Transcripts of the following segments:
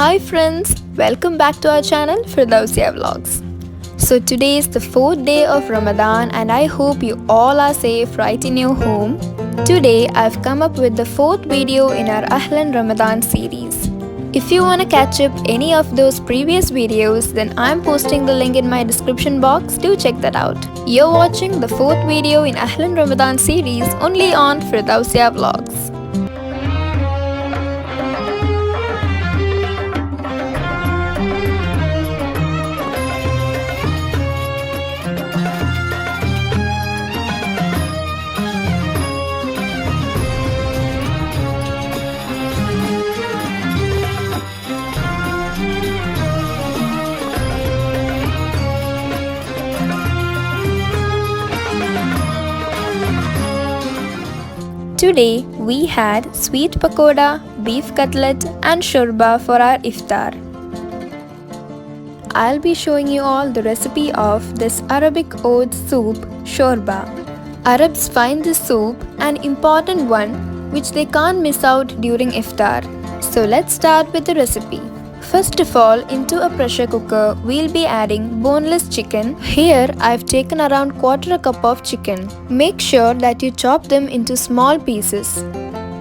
Hi friends, welcome back to our channel Firdousia Vlogs. So today is the 4th day of Ramadan and I hope you all are safe right in your home. Today I've come up with the 4th video in our Ahlan Ramadan series. If you want to catch up any of those previous videos, then I'm posting the link in my description box. Do check that out. You're watching the 4th video in Ahlan Ramadan series only on Firdousia Vlogs. Today we had sweet pakoda, beef cutlet and shorba for our iftar. I'll be showing you all the recipe of this Arabic oat soup, shorba. Arabs find this soup an important one which they can't miss out during iftar. So let's start with the recipe. First of all, into a pressure cooker, we'll be adding boneless chicken. Here, I've taken around quarter a cup of chicken. Make sure that you chop them into small pieces.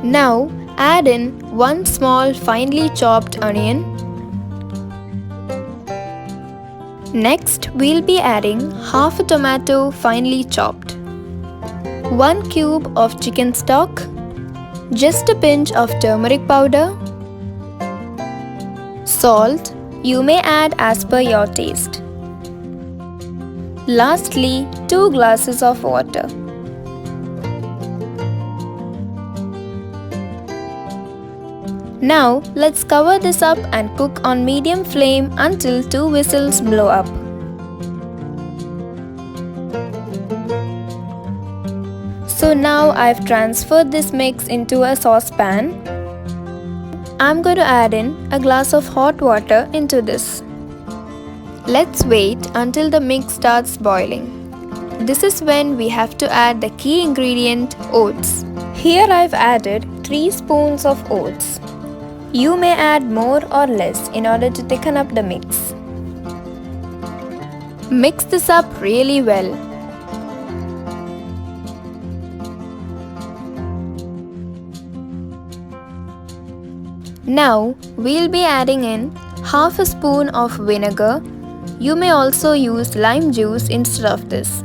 Now, add in 1 small finely chopped onion. Next, we'll be adding half a tomato finely chopped. 1 cube of chicken stock. Just a pinch of turmeric powder. Salt, you may add as per your taste. Lastly, 2 glasses of water. Now, let's cover this up and cook on medium flame until 2 whistles blow up. So now I've transferred this mix into a saucepan. I'm going to add in a glass of hot water into this. Let's wait until the mix starts boiling. This is when we have to add the key ingredient, oats. Here I've added 3 spoons of oats. You may add more or less in order to thicken up the mix. Mix this up really well. Now, we'll be adding in half a spoon of vinegar. You may also use lime juice instead of this.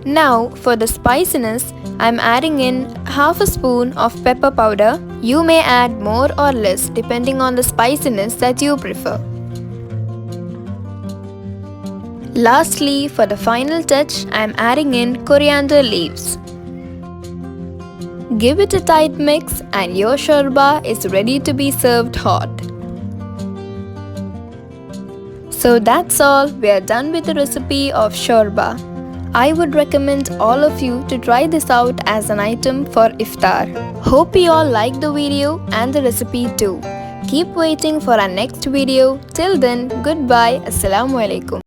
Now, for the spiciness, I'm adding in half a spoon of pepper powder. You may add more or less depending on the spiciness that you prefer. Lastly, for the final touch, I'm adding in coriander leaves. Give it a tight mix and your shorba is ready to be served hot. So that's all, we are done with the recipe of shorba. I would recommend all of you to try this out as an item for iftar. Hope you all liked the video and the recipe too. Keep waiting for our next video. Till then, goodbye. Assalamu alaikum.